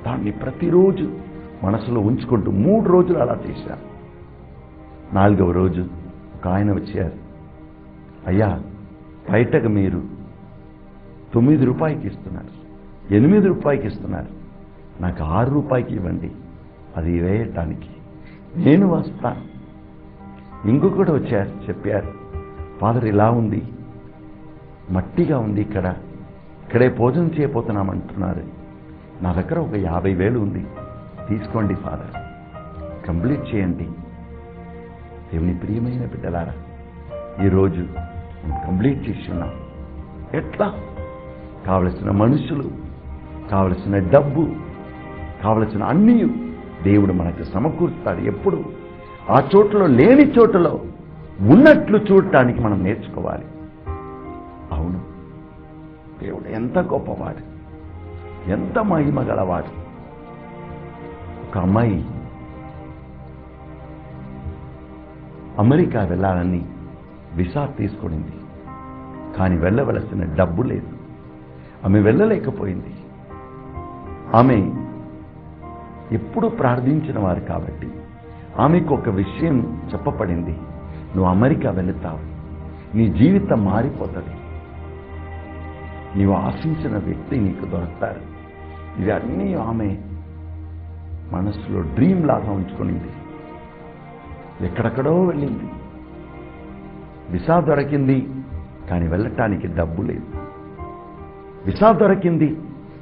దాన్ని ప్రతిరోజు మనసులో ఉంచుకుంటూ 3 రోజులు అలా చేశారు. 4వ రోజు ఒక ఆయన వచ్చారు. అయ్యా, బయటకు మీరు 9 రూపాయలకి ఇస్తున్నారు, 8 రూపాయలకి ఇస్తున్నారు, నాకు 6 రూపాయలకి ఇవ్వండి, అది వేయటానికి నేను వస్తాను. ఇంకొకటి వచ్చారు, చెప్పారు, ఫాదర్ ఇలా ఉంది, మట్టిగా ఉంది, ఇక్కడే భోజనం చేయబోతున్నామంటున్నారు, నా దగ్గర ఒక 50,000 ఉంది, తీసుకోండి ఫాదర్, కంప్లీట్ చేయండి. దేవుని ప్రియమైన బిడ్డలారా, ఈరోజు కంప్లీట్ చేసి ఉన్నాం. ఎట్లా? కావలసిన మనుషులు, కావలసిన డబ్బు, కావలసిన అన్నీ దేవుడు మనకు సమకూరుస్తాడు. ఎప్పుడు ఆ చోట్లలో లేని చోటులో ఉన్నట్లు చూడటానికి మనం నేర్చుకోవాలి. అవును, దేవుడు ఎంత గొప్పవాడు, ఎంత మహిమ గలవాడు. ఒక అమ్మాయి అమెరికా వెళ్ళాలని వీసా తీసుకునింది, కానీ వెళ్ళవలసిన డబ్బు లేదు. ఆమె వెళ్ళలేకపోయింది. ఆమె ఎప్పుడు ప్రార్థించిన వారు కాబట్టి ఆమెకు ఒక విషయం చెప్పబడింది, నువ్వు అమెరికా వెళుతావు, నీ జీవితం మారిపోతుంది, నీవు ఆశించిన వ్యక్తి నీకు దొరుకుతారు. ఇవన్నీ ఆమె మనసులో డ్రీమ్ లాగా ఉంచుకునింది. ఎక్కడెక్కడో వెళ్ళింది, వీసా దొరికింది, కానీ వెళ్ళటానికి డబ్బు లేదు. వీసా దొరికింది,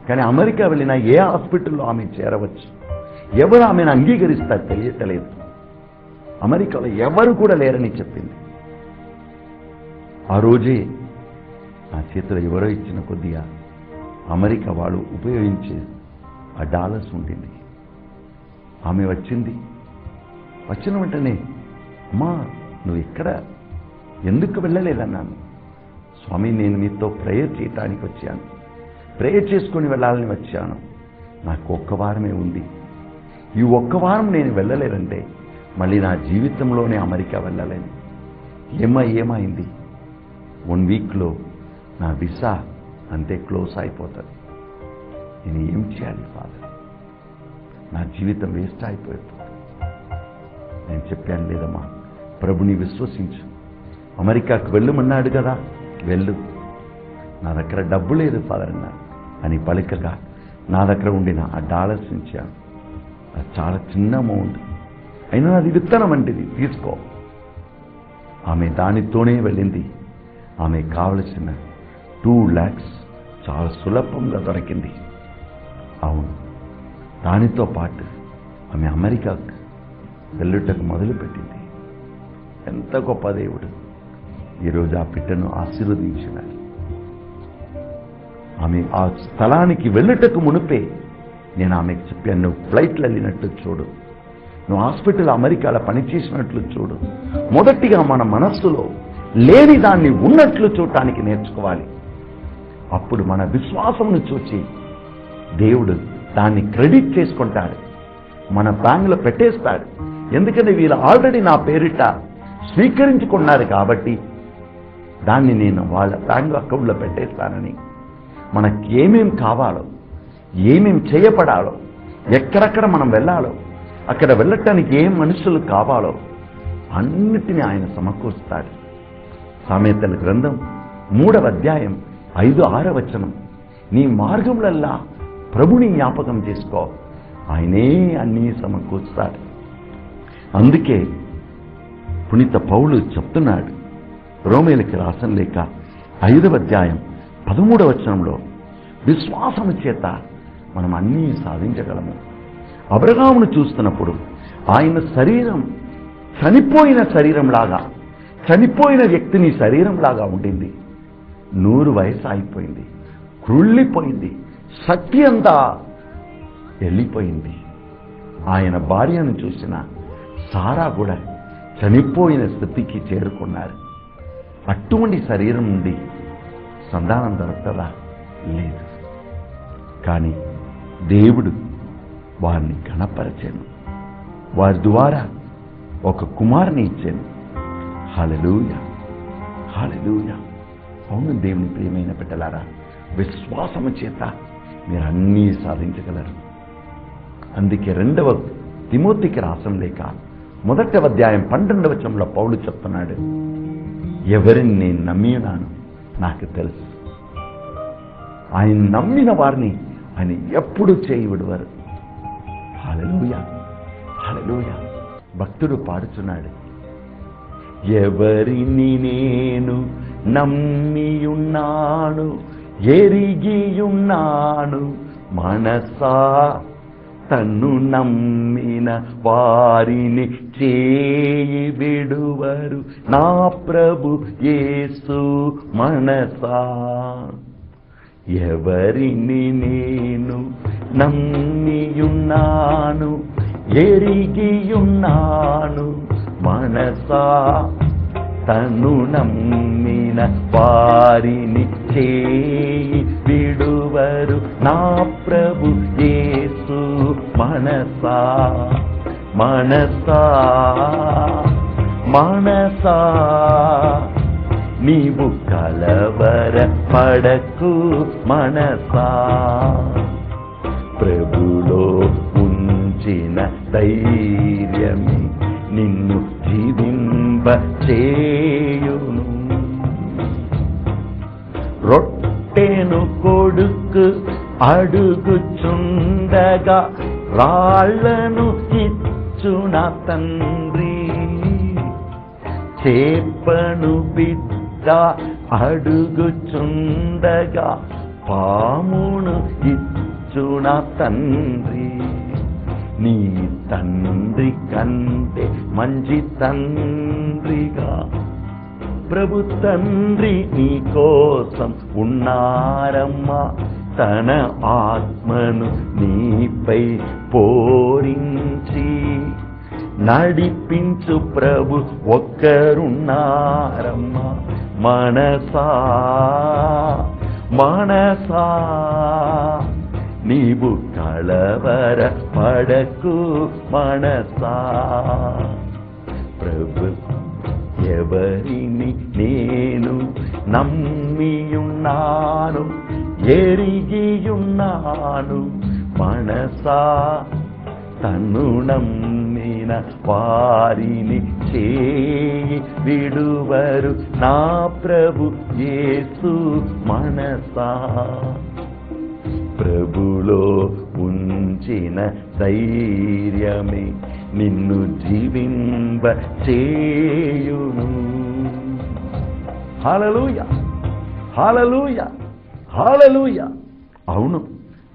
కానీ అమెరికా వెళ్ళినా ఏ హాస్పిటల్లో ఆమె చేరవచ్చు, ఎవరు ఆమెను అంగీకరిస్తారు తెలియటలేదు. అమెరికాలో ఎవరు కూడా లేరని చెప్పింది. ఆ రోజే నా చేతిలో ఎవరో ఇచ్చిన కొద్దిగా అమెరికా వాళ్ళు ఉపయోగించే ఆ డాలర్స్ ఉంటుంది. ఆమె వచ్చింది. వచ్చిన వెంటనే, అమ్మా నువ్వు ఇక్కడ ఎందుకు వెళ్ళలేదన్నాను. స్వామి, నేను మీతో ప్రేయర్ చేయటానికి వచ్చాను, ప్రేయర్ చేసుకొని వెళ్ళాలని వచ్చాను, నాకు 1 వారమే ఉంది, ఈ 1 వారం నేను వెళ్ళలేదంటే మళ్ళీ నా జీవితంలోనే అమెరికా వెళ్ళలేను. ఏమైంది? 1 వీక్లో నా వీసా అంతే క్లోజ్ అయిపోతుంది. నేను ఏం చేయాలి ఫాదర్? నా జీవితం వేస్ట్ అయిపోతుంది. నేను చెప్పాను, లేదమ్మా, ప్రభుని విశ్వసించు, అమెరికాకు వెళ్ళమన్నాడు కదా, వెళ్ళు. నా దగ్గర డబ్బు లేదు ఫాదర్ అని పలికగా నా దగ్గర ఉండిన ఆ డాలర్స్ ఇచ్చాను. అది చాలా చిన్న అమౌంట్ అయినా అది విత్తనం వంటిది, తీసుకో. ఆమె దానితోనే వెళ్ళింది. ఆమె కావలసిన 2 lakhs చాలా సులభంగా దొరికింది. అవును, దానితో పాటు ఆమె అమెరికాకు వెళ్ళుటకు మొదలుపెట్టింది. ఎంత గొప్ప దేవుడు ఈరోజు ఆ బిడ్డను ఆశీర్వదించినారు. ఆమె ఆ స్థలానికి వెళ్ళుటకు మునిపే నేను ఆమెకు చెప్పాను, నువ్వు ఫ్లైట్లో వెళ్ళినట్టు చూడు, నువ్వు హాస్పిటల్ అమెరికాలో పనిచేసినట్లు చూడు. మొదటిగా మన మనస్సులో లేని దాన్ని ఉన్నట్లు చూడటానికి నేర్చుకోవాలి. అప్పుడు మన విశ్వాసమును చూచి దేవుడు దాన్ని క్రెడిట్ చేసుకుంటాడు, మన బ్యాంకులో పెట్టేస్తాడు. ఎందుకంటే వీళ్ళు ఆల్రెడీ నా పేరిట స్వీకరించుకున్నారు కాబట్టి దాన్ని నేను వాళ్ళ బ్యాంకు అకౌంట్లో పెట్టేస్తానని. మనకి ఏమేం కావాలో, ఏమేం చేయబడాలో, ఎక్కడెక్కడ మనం వెళ్ళాలో, అక్కడ వెళ్ళటానికి ఏం మనుషులు కావాలో అన్నిటినీ ఆయన సమకూరుస్తాడు. సామెతల గ్రంథం 3వ అధ్యాయం 5-6 వచనం, నీ మార్గములల్లా ప్రభుని జ్ఞాపకం చేసుకో, ఆయనే అన్నీ సమకూరుస్తాడు. అందుకే పునీత పౌలు చెప్తున్నాడు, రోమేలకు రాసిన లేఖ 5వ అధ్యాయం 13వ వచనంలో, విశ్వాసము చేత మనం అన్నీ సాధించగలము. అబ్రహామును చూస్తున్నప్పుడు ఆయన శరీరం చనిపోయిన శరీరంలాగా, చనిపోయిన వ్యక్తిని శరీరంలాగా ఉండింది. 100 వయసు అయిపోయింది, కృళ్ళిపోయింది, శక్తి అంతా వెళ్ళిపోయింది. ఆయన భార్యను చూసిన సారా కూడా చనిపోయిన స్థితికి చేరుకున్నారు. అటువంటి శరీరం నుండి సంతానం దొరకదా? లేదు. కానీ దేవుడు వారిని ఘనపరచాను, వారి ద్వారా ఒక కుమారుని ఇచ్చాను. హల్లెలూయా, హల్లెలూయా. అవును దేవుని ప్రియమైన బిడ్డలారా, విశ్వాసము చేత మీరు అన్నీ సాధించగలరు. అందుకే 2వ తిమోతికి రాసిన లేఖ 1వ అధ్యాయం 12వ వచనంలో పౌలు చెప్తున్నాడు, ఎవరిని నేను నమ్మి ఉన్నాను నాకు తెలుసు. ఆయన నమ్మిన వారిని ఆయన ఎప్పుడు చేయి విడువరు. హల్లెలూయా, హల్లెలూయా. భక్తుడు పాడుచున్నాడు, ఎవరిని నేను నమ్మియున్నాను ఎరిగియున్నాను మనసా, తన్ను నమ్మిన వారిని చేయి విడువరు నా ప్రభు యేసు మనసా. ఎవరిని నేను నమ్మియున్నాను ఎరిగియున్నాను మనసా, తను నమ్మిన వారిని చేయి విడువరు నా ప్రభు యేసు మనసా. మనసా మనసా నీవు కలవర పడకు మనసా, ప్రభులో ఉంచిన ధైర్యమే నిన్ను జీవింప చేయును. రొట్టెను కొడుకు అడుగుచుండగా రాళ్లను ఇచ్చున తండ్రి, చేపను బిడ్డ అడుగుచుండగా పామును ఇచ్చున తండ్రి. నీ తండ్రి కంటే మంచి తండ్రిగా ప్రభు తండ్రి నీ కోసం ఉన్నారమ్మా. తన ఆత్మను నీపై పోరించి నడిపించు ప్రభు ఒక్కరున్నారమ్మా. మనసా మనసా నీవు కలవర పడకు మనసా, ప్రభు ఎవరిని నేను నమ్మియున్నాను ఎరిగియున్నాను మనసా, తన్ను నమ్మిన వారిని చేయి విడువరు నా ప్రభు యేసు మనసా. ప్రభులో ఉంచిన ధైర్యమే నిన్ను జీవింప చేయును. హల్లెలూయా, హల్లెలూయా, హల్లెలూయా. అవును,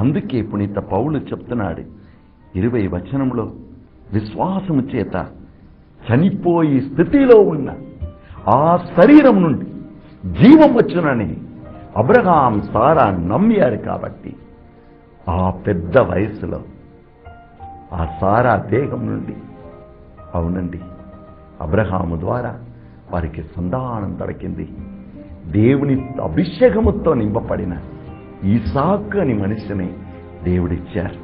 అందుకే పునీత పౌలు చెప్తున్నాడు 20వ వచనంలో, విశ్వాసము చేత చనిపోయి స్థితిలో ఉన్న ఆ శరీరం నుండి జీవం వచ్చునని అబ్రహాం సారా నమ్మారు. కాబట్టి ఆ పెద్ద వయసులో ఆ సారా దేహం నుండి, అవునండి, అబ్రహాము ద్వారా వారికి సంతానం దొరికింది. దేవుని అభిషేకముతో నింపబడిన ఈసాకు అని మనిషిని దేవుడిచ్చారు.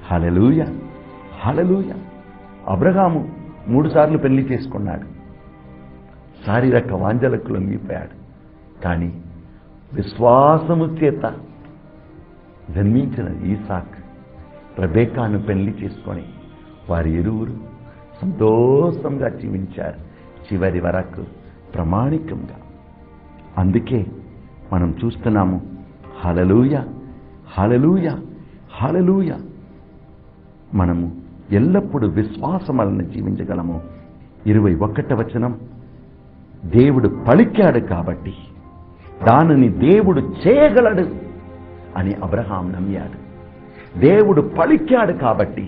హల్లెలూయా, హల్లెలూయా. అబ్రహాము 3 సార్లు పెళ్లి చేసుకున్నాడు, శారీరక వాంఛలకు లొంగిపోయాడు. కానీ విశ్వాసము చేత జన్మించిన ఈసాక్ రెబెకాను పెళ్లి చేసుకొని వారి ఇరువురు సంతోషంగా జీవించారు చివరి వరకు ప్రామాణికంగా. అందుకే మనం చూస్తున్నాము, హల్లెలూయా, హల్లెలూయా, హల్లెలూయా. మనము ఎల్లప్పుడూ విశ్వాసం వలన జీవించగలము. 21వ వచనం, దేవుడు పలికాడు కాబట్టి దానిని దేవుడు చేయగలడు అని అబ్రహాం నమ్మాడు. దేవుడు పలికాడు కాబట్టి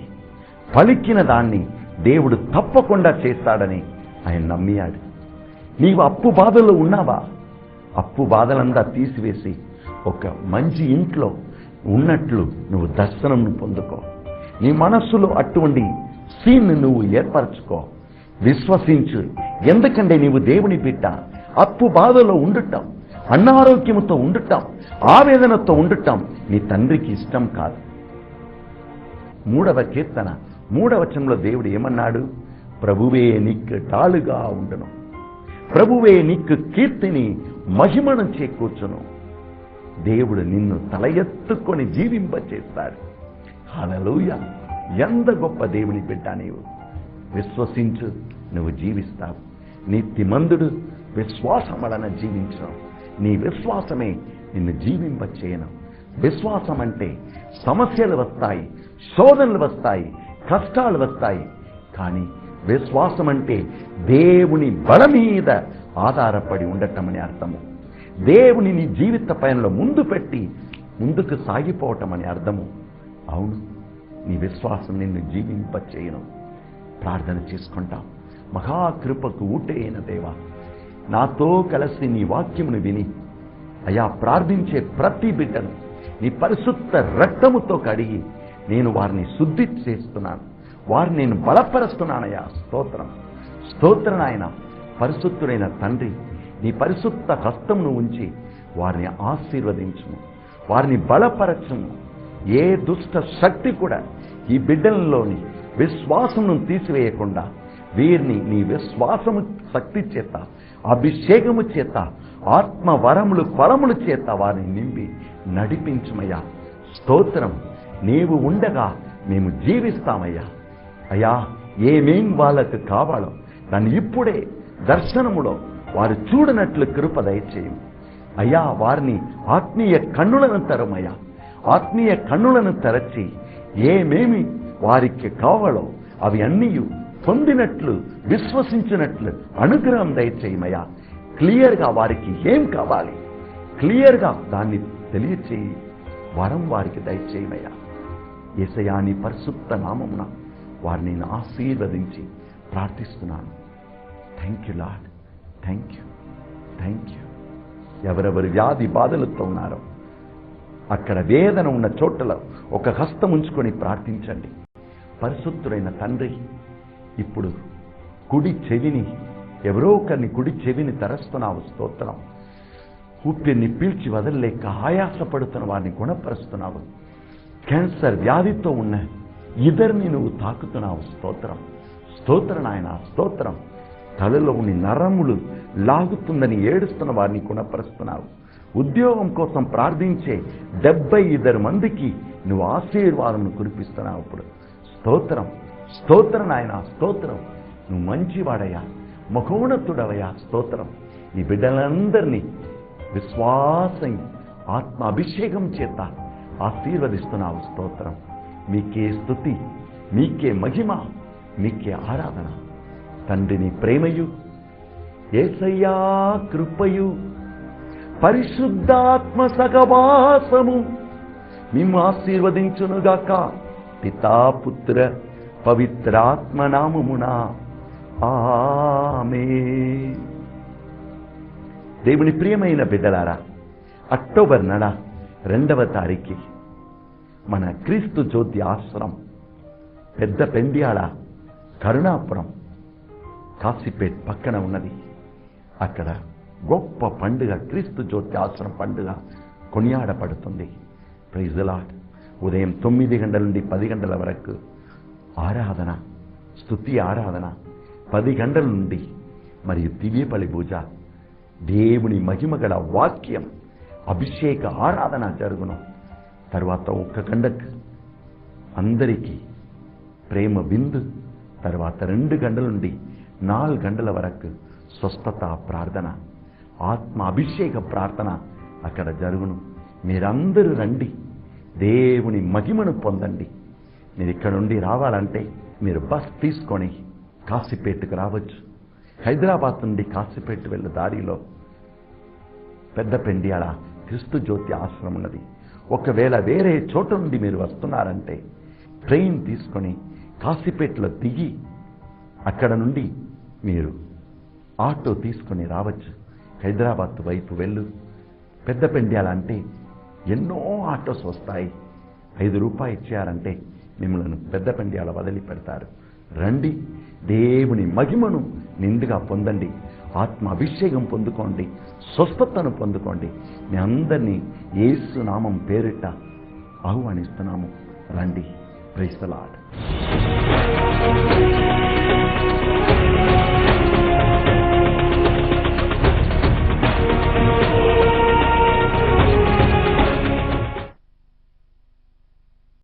పలికిన దాన్ని దేవుడు తప్పకుండా చేస్తాడని ఆయన నమ్మాడు. నీవు అప్పు బాధలో ఉన్నావా? అప్పు బాధలంతా తీసివేసి ఒక మంచి ఇంట్లో ఉన్నట్లు నువ్వు దర్శనం పొందుకో. నీ మనస్సులో అటువంటి సీన్ నువ్వు ఏర్పరచుకో, విశ్వసించు. ఎందుకంటే నీవు దేవుని బిడ్డ. అప్పు బాధలో ఉండటం, అనారోగ్యంతో ఉండటం, ఆవేదనతో ఉండటం నీ తండ్రికి ఇష్టం కాదు. 3వ కీర్తన 3వ వచనంలో దేవుడు ఏమన్నాడు? ప్రభువే నీకు డాలుగా ఉండును, ప్రభువే నీకు కీర్తిని మహిమను చేకూర్చును. దేవుడు నిన్ను తల ఎత్తుకొని జీవింపచేస్తాడు. హల్లెలూయా. ఎంత గొప్ప దేవుని బిడ్డ నీవు. విశ్వసించు, నువ్వు జీవిస్తావు. నీతిమంతుడు విశ్వాసం వలన జీవించడం. నీ విశ్వాసమే నిన్ను జీవింపచేయను. విశ్వాసం అంటే సమస్యలు వస్తాయి, శోధనలు వస్తాయి, కష్టాలు వస్తాయి. కానీ విశ్వాసం అంటే దేవుని బల మీద ఆధారపడి ఉండటం అని అర్థము. దేవుని నీ జీవిత పయనంలో ముందు పెట్టి ముందుకు సాగిపోవటం అని అర్థము. అవును, నీ విశ్వాసం నిన్ను జీవింపచేయను. ప్రార్థన చేసుకుంటాం. మహాకృపకు ఊటైన దేవా, నాతో కలిసి నీ వాక్యమును విని అయా ప్రార్థించే ప్రతి బిడ్డను నీ పరిశుద్ధ రక్తముతో కడిగి నేను వారిని శుద్ధి చేస్తున్నాను, వారిని నేను బలపరుస్తున్నానయ్యా. స్తోత్రం, స్తోత్రం ఆయన. పరిశుద్ధుడైన తండ్రి, నీ పరిశుద్ధ హస్తమును ఉంచి వారిని ఆశీర్వదించుము, వారిని బలపరచుము. ఏ దుష్ట శక్తి కూడా ఈ బిడ్డలలోని విశ్వాసమును తీసివేయకుండా వీరిని నీ విశ్వాసము శక్తి చేత, అభిషేకము చేత, ఆత్మ వరములు ఫలముల చేత వారిని నింపి నడిపించుమయ్యా. స్తోత్రం. నీవు ఉండగా మేము జీవిస్తామయ్యా. అయ్యా, ఏమేం వాళ్ళకు కావాలో దాన్ని ఇప్పుడే దర్శనములో వారు చూడనట్లు కృప దయచేయం అయ్యా. వారిని ఆత్మీయ కన్నులను తెరమయ్యా. ఆత్మీయ కన్నులను తెరచి ఏమేమి వారికి కావాలో అవి అన్నీ పొందినట్లు, విశ్వసించినట్లు అనుగ్రహం దయచేయమయ్యా. క్లియర్గా వారికి ఏం కావాలి క్లియర్గా దాన్ని తెలియచేయి వరం వారికి దయచేయమయ్యా. యేసయ్యా, నీ పరిశుద్ధ నామమున వారిని ఆశీర్వదించి ప్రార్థిస్తున్నాను. Thank you lord, thank you, thank you. ఎవరెవరు వ్యాధి బాధలతో ఉన్నారో అక్కడ వేదన ఉన్న చోట్ల ఒక హస్తం ఉంచుకొని ప్రార్థించండి. పరిశుద్ధుడైన తండ్రి, ఇప్పుడు కుడి చెవిని, ఎవరో ఒకరిని కుడి చెవిని తెరస్తున్నావు. స్తోత్రం. ఊపిరిని పీల్చి వదలలేక ఆయాసపడుతున్న వారిని గుణపరుస్తున్నావు. క్యాన్సర్ వ్యాధితో ఉన్న ఇద్దరిని నువ్వు తాకుతున్నావు. స్తోత్రం, స్తోత్రం నాయన, స్తోత్రం. తలలోని నరములు లాగుతుందని ఏడుస్తున్న వారిని గుణపరుస్తున్నావు. ఉద్యోగం కోసం ప్రార్థించే 72 మందికి నువ్వు ఆశీర్వాదం కురిపిస్తున్నావు. ఇప్పుడు స్తోత్రం, స్తోత్రం నాయన, స్తోత్రం. నువ్వు మంచివాడయ్యా, మహోన్నతుడవయ్యా. స్తోత్రం. ఈ బిడ్డలందరినీ విశ్వాసం, ఆత్మ అభిషేకం చేత ఆశీర్వదిస్తున్నావు. స్తోత్రం. మీకే స్తుతి, మీకే మహిమ, మీకే ఆరాధన. తండ్రిని ప్రేమయు, యేసయ్యా కృపయు, పరిశుద్ధాత్మ సహవాసము మిమ్ము ఆశీర్వదించునుగాక. పితా, పుత్ర, పవిత్రాత్మ నామమున ఆమేన్. దేవుని ప్రియమైన బిడ్డలారా, అక్టోబర్ 2వ తారీఖు మన క్రీస్తు జ్యోతి ఆశ్రమం పెద్ద పెండ్యాల, కరుణాపురం, కాశీపేట్ పక్కన ఉన్నది. అక్కడ గొప్ప పండుగ, క్రీస్తు జ్యోతి ఆశ్రమం పండుగ కొనియాడబడుతుంది. Praise the lord. ఉదయం 9 గంటల నుండి 10 గంటల వరకు ఆరాధన, స్తుతి ఆరాధన. 10 గంటల నుండి మరియు దివ్యబలి పూజ, దేవుని మహిమగల వాక్యం, అభిషేక ఆరాధన జరుగును. తర్వాత 1 గంటకు అందరికీ ప్రేమ బిందు. తర్వాత 2 గంటల నుండి 4 గంటల వరకు స్వస్థత ప్రార్థన, ఆత్మ అభిషేక ప్రార్థన అక్కడ జరుగును. మీరందరూ రండి, దేవుని మహిమను పొందండి. మీరు ఇక్కడ నుండి రావాలంటే మీరు బస్ తీసుకొని కాశీపేటకు రావచ్చు. హైదరాబాద్ నుండి కాశీపేట వెళ్ళే దారిలో పెద్ద పెండ్యాల క్రీస్తు జ్యోతి ఆశ్రమం ఉన్నది. ఒకవేళ వేరే చోట నుండి మీరు వస్తున్నారంటే ట్రైన్ తీసుకొని కాశీపేటలో దిగి అక్కడ నుండి మీరు ఆటో తీసుకొని రావచ్చు. హైదరాబాద్ వైపు వెళ్ళు. పెద్ద పెండ్యాల అంటే ఎన్నో ఆటోస్ వస్తాయి. 5 రూపాయలు ఇచ్చారంటే మిమ్మల్ని పెద్ద పెండ్యాల వదిలి పెడతారు. రండి, దేవుని మహిమను నిండుగా పొందండి, ఆత్మ అభిషేకం పొందుకోండి, స్వస్థతను పొందుకోండి. మీ అందరినీ యేసు నామం పేరిట ఆహ్వానిస్తున్నాము. రండి. Praise the lord.